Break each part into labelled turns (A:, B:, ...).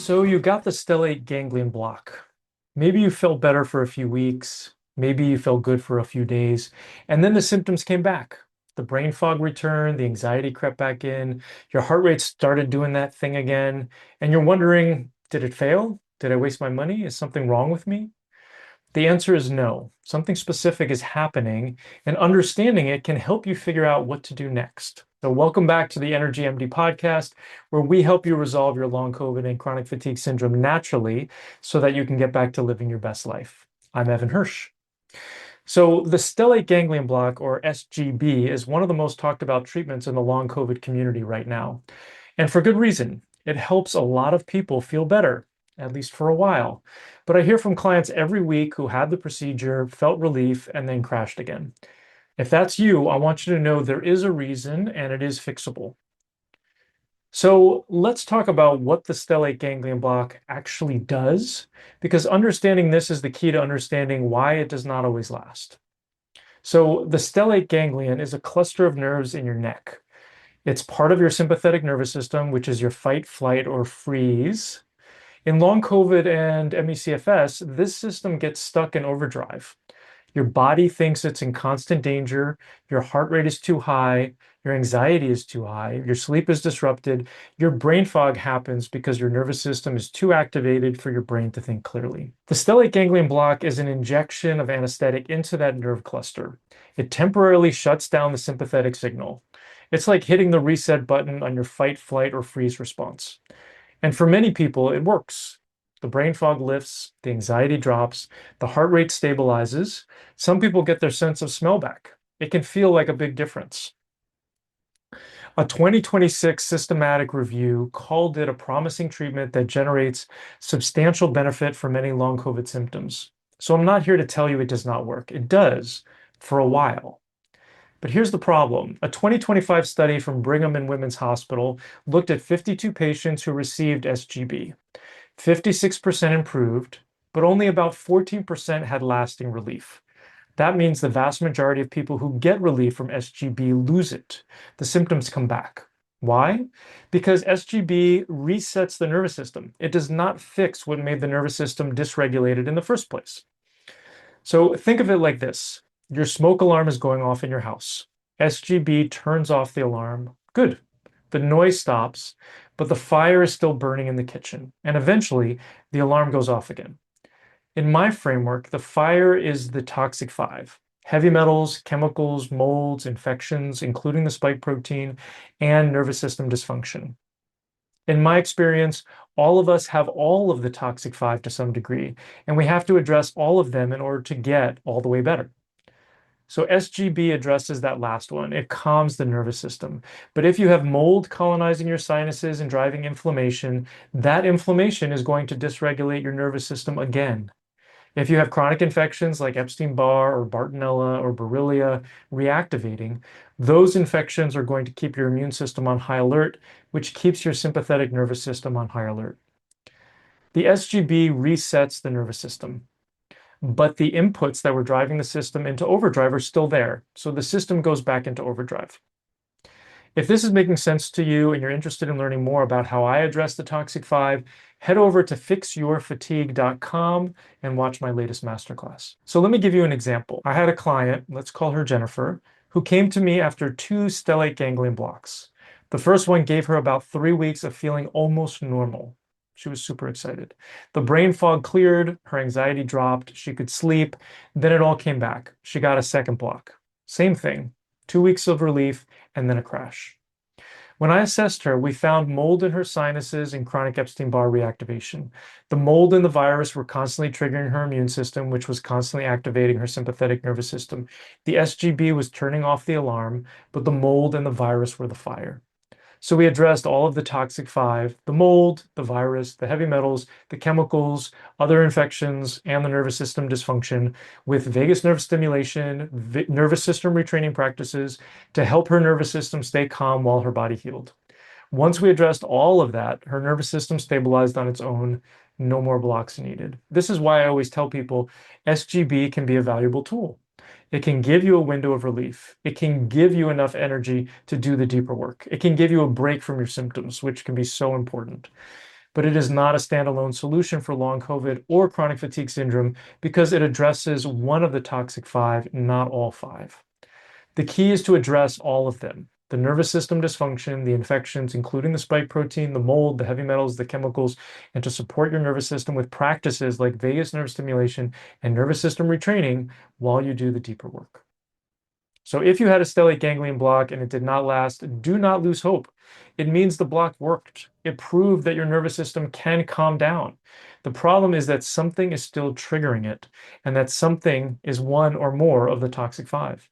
A: So you got the stellate ganglion block. Maybe you felt better for a few weeks. Maybe you felt good for a few days. And then the symptoms came back. The brain fog returned, the anxiety crept back in, your heart rate started doing that thing again. And you're wondering, did it fail? Did I waste my money? Is something wrong with me? The answer is no. Something specific is happening, and understanding it can help you figure out what to do next. So, welcome back to the Energy MD podcast, where we help you resolve your long COVID and chronic fatigue syndrome naturally so that you can get back to living your best life. I'm Evan Hirsch. So, the stellate ganglion block, or SGB, is one of the most talked about treatments in the long COVID community right now. And for good reason. It helps a lot of people feel better, at least for a while. But I hear from clients every week who had the procedure, felt relief, and then crashed again. If that's you, I want you to know there is a reason and it is fixable. So let's talk about what the stellate ganglion block actually does, because understanding this is the key to understanding why it does not always last. So the stellate ganglion is a cluster of nerves in your neck. It's part of your sympathetic nervous system, which is your fight, flight, or freeze. In long COVID and ME/CFS, this system gets stuck in overdrive. Your body thinks it's in constant danger, your heart rate is too high, your anxiety is too high, your sleep is disrupted, your brain fog happens because your nervous system is too activated for your brain to think clearly. The stellate ganglion block is an injection of anesthetic into that nerve cluster. It temporarily shuts down the sympathetic signal. It's like hitting the reset button on your fight, flight, or freeze response. And for many people, it works. The brain fog lifts, the anxiety drops, the heart rate stabilizes. Some people get their sense of smell back. It can feel like a big difference. A 2026 systematic review called it a promising treatment that generates substantial benefit for many long COVID symptoms. So I'm not here to tell you it does not work. It does for a while. But here's the problem. A 2025 study from Brigham and Women's Hospital looked at 52 patients who received SGB. 56% improved, but only about 14% had lasting relief. That means the vast majority of people who get relief from SGB lose it. The symptoms come back. Why? Because SGB resets the nervous system. It does not fix what made the nervous system dysregulated in the first place. So think of it like this. Your smoke alarm is going off in your house. SGB turns off the alarm. Good. The noise stops, but the fire is still burning in the kitchen. And eventually, the alarm goes off again. In my framework, the fire is the toxic five: heavy metals, chemicals, molds, infections, including the spike protein, and nervous system dysfunction. In my experience, all of us have all of the toxic five to some degree, and we have to address all of them in order to get all the way better. So SGB addresses that last one. It calms the nervous system. But if you have mold colonizing your sinuses and driving inflammation, that inflammation is going to dysregulate your nervous system again. If you have chronic infections like Epstein-Barr or Bartonella or Borrelia reactivating, those infections are going to keep your immune system on high alert, which keeps your sympathetic nervous system on high alert. The SGB resets the nervous system, but the inputs that were driving the system into overdrive are still there. So the system goes back into overdrive. If this is making sense to you and you're interested in learning more about how I address the Toxic 5, head over to fixyourfatigue.com and watch my latest masterclass. So let me give you an example. I had a client, let's call her Jennifer, who came to me after 2 stellate ganglion blocks. The first one gave her about 3 weeks of feeling almost normal. She was super excited. The brain fog cleared, her anxiety dropped, she could sleep, then it all came back. She got a second block. Same thing, 2 weeks of relief, and then a crash. When I assessed her, we found mold in her sinuses and chronic Epstein-Barr reactivation. The mold and the virus were constantly triggering her immune system, which was constantly activating her sympathetic nervous system. The SGB was turning off the alarm, but the mold and the virus were the fire. So we addressed all of the toxic five: the mold, the virus, the heavy metals, the chemicals, other infections, and the nervous system dysfunction with vagus nerve stimulation, nervous system retraining practices to help her nervous system stay calm while her body healed. Once we addressed all of that, her nervous system stabilized on its own. No more blocks needed. This is why I always tell people SGB can be a valuable tool. It can give you a window of relief. It can give you enough energy to do the deeper work. It can give you a break from your symptoms, which can be so important. but it is not a standalone solution for long COVID or chronic fatigue syndrome because it addresses one of the toxic five, not all five. The key is to address all of them: the nervous system dysfunction, the infections, including the spike protein, the mold, the heavy metals, the chemicals, and to support your nervous system with practices like vagus nerve stimulation and nervous system retraining while you do the deeper work. So if you had a stellate ganglion block and it did not last, do not lose hope. It means the block worked. It proved that your nervous system can calm down. The problem is that something is still triggering it, and that something is one or more of the toxic five.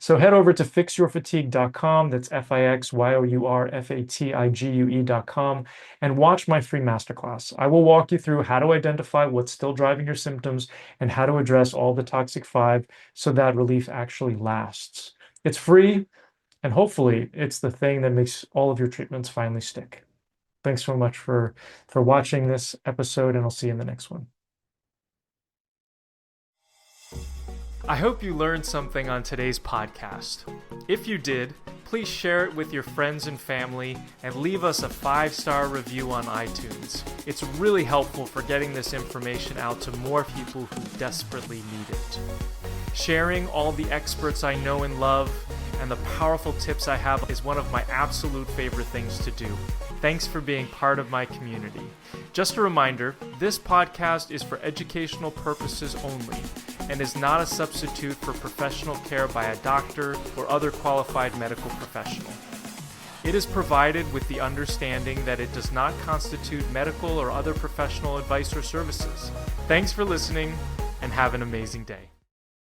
A: So head over to fixyourfatigue.com, that's fixyourfatigue.com, and watch my free masterclass. I will walk you through how to identify what's still driving your symptoms and how to address all the toxic five so that relief actually lasts. It's free, and hopefully it's the thing that makes all of your treatments finally stick. Thanks so much for watching this episode, and I'll see you in the next one. I hope you learned something on today's podcast. If you did, please share it with your friends and family and leave us a 5-star review on iTunes. It's really helpful for getting this information out to more people who desperately need it. Sharing all the experts I know and love and the powerful tips I have is one of my absolute favorite things to do. Thanks for being part of my community. Just a reminder, this podcast is for educational purposes only and is not a substitute for professional care by a doctor or other qualified medical professional. It is provided with the understanding that it does not constitute medical or other professional advice or services. Thanks for listening, and have an amazing day.